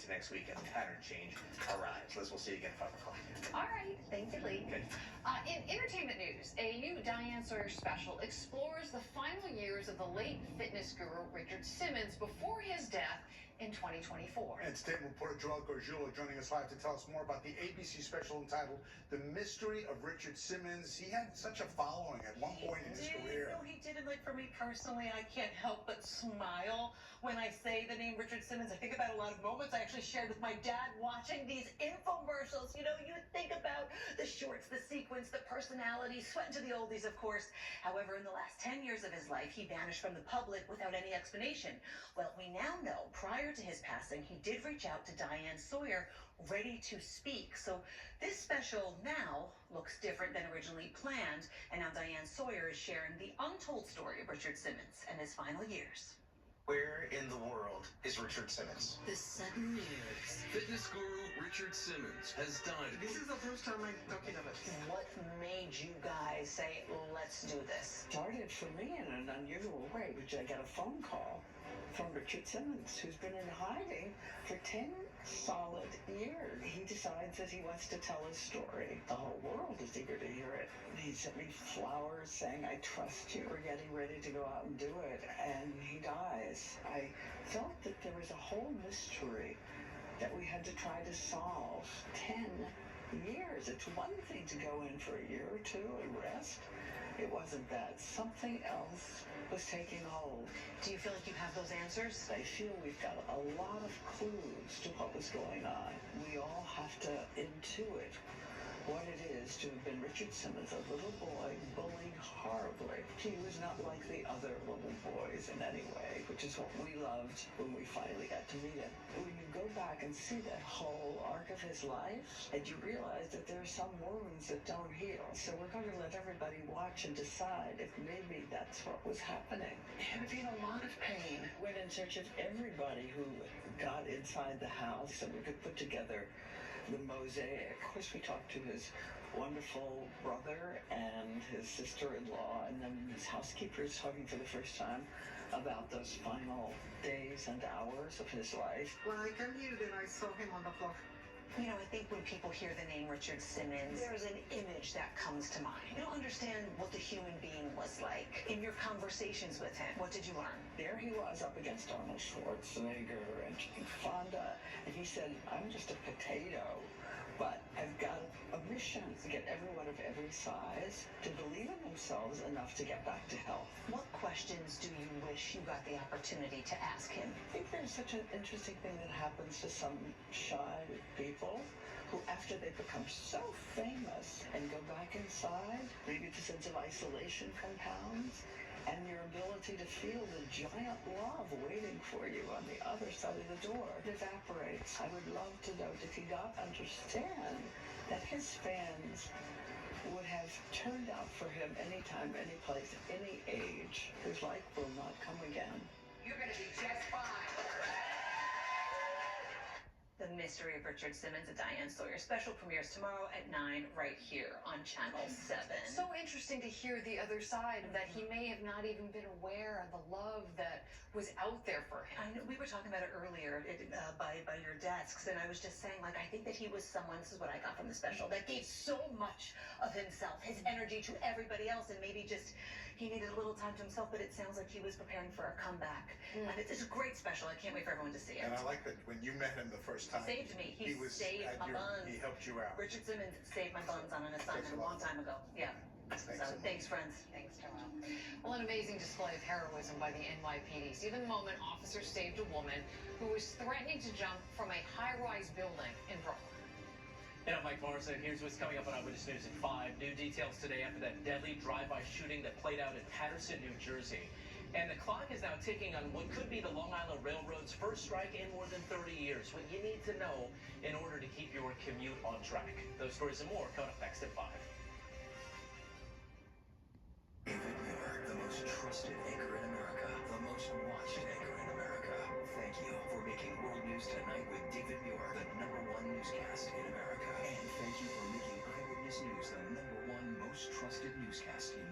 into next week and pattern change arrives. Liz, we'll see you again at 5 o'clock. All right. Thank you, Lee. Good. In entertainment news, a new Diane Sawyer special explores the final years of the late fitness guru Richard Simmons before his death in 2024. And state reporter Joel Gargiulo joining us live to tell us more about the ABC special entitled The Mystery of Richard Simmons. He had such a following at one point in his career. No, he did. And like for me personally, I can't help but smile when I say the name Richard Simmons. I think about a lot of moments I actually shared with my dad watching these infomercials. You know, you think about the shorts, the sequence, the personality, sweat into the oldies, of course. However, in the last 10 years of his life, he vanished from the public without any explanation. Well, we now know prior to his passing, he did reach out to Diane Sawyer, ready to speak. So this special now looks different than originally planned, and now Diane Sawyer is sharing the untold story of Richard Simmons and his final years. Where in the world is Richard Simmons? The sudden news. Fitness guru Richard Simmons has died. This is the first time I'm talking about it. What made you guys say, let's do this? Started for me in an unusual way, which I got a phone call from Richard Simmons, who's been in hiding for 10 solid years. He decides that he wants to tell his story. The whole world is eager to hear it. He sent me flowers saying, I trust you. We're getting ready to go out and do it. And he dies. I felt that there was a whole mystery that we had to try to solve. 10 years. It's one thing to go in for a year or two and rest. It wasn't that. Something else was taking hold. Do you feel like you have those answers? I feel we've got a lot of clues to what was going on. We all have to intuit what it is to have been Richard Simmons, a little boy bullied horribly. He was not like the other little boys in any way, which is what we loved when we finally got to meet him. When you go back and see that whole arc of his life, and you realize that there are some wounds that don't heal. So we're going to let everybody watch and decide if maybe that's what was happening. He had been a lot of pain. Went in search of everybody who got inside the house so we could put together the mosaic. Of course, we talked to his wonderful brother and his sister-in-law, and then his housekeepers talking for the first time about those final days and hours of his life. When I came here, then I saw him on the floor. You know, I think when people hear the name Richard Simmons, there's an image that comes to mind. You don't understand what the human being was like. In your conversations with him, what did you learn? There he was up against Arnold Schwarzenegger and Jane Fonda, and he said, I'm just a potato, but I've got a mission to get everyone of every size to believe in themselves enough to get back to health. What questions do you wish you got the opportunity to ask him? I think there's such an interesting thing that happens to some shy people who, after they become so famous and go back inside, maybe the sense of isolation compounds, and your ability to feel the giant love waiting for you on the other side of the door evaporates. I would love to know, did he not understand that his fans would have turned out for him anytime, any place, any age? His life will not come again. You're going to be just fine. The Mystery of Richard Simmons, a Diane Sawyer special, premieres tomorrow at 9 right here on Channel 7. So interesting to hear the other side, that he may have not even been aware of the love that was out there for him. I know, we were talking about it earlier by your desks, and I was just saying, like, I think that he was someone, this is what I got from the special, that gave so much of himself, his energy to everybody else, and maybe just he needed a little time to himself, but it sounds like he was preparing for a comeback. And it's a great special. I can't wait for everyone to see it. And I like that when you met him the first time. Saved me. He saved my buns. He helped you out. Richard Simmons saved my buns on an assignment a long time ago. Yeah. Thanks, friends. Thanks, Joelle. Well, an amazing display of heroism by the NYPD. See the moment officers saved a woman who was threatening to jump from a high-rise building in Brooklyn. And I'm Mike Morrison. Here's what's coming up on Eyewitness News at 5. New details today after that deadly drive-by shooting that played out in Paterson, New Jersey. And the clock is now ticking on what could be the Long Island Railroad's first strike in more than 30 years. What you need to know in order to keep your commute on track. Those stories and more coming up next at 5. David Muir, the most trusted anchor in America, the most watched anchor in America. Thank you for making World News Tonight with David Muir the #1 newscast in America. And thank you for making Eyewitness News the #1 most trusted newscast in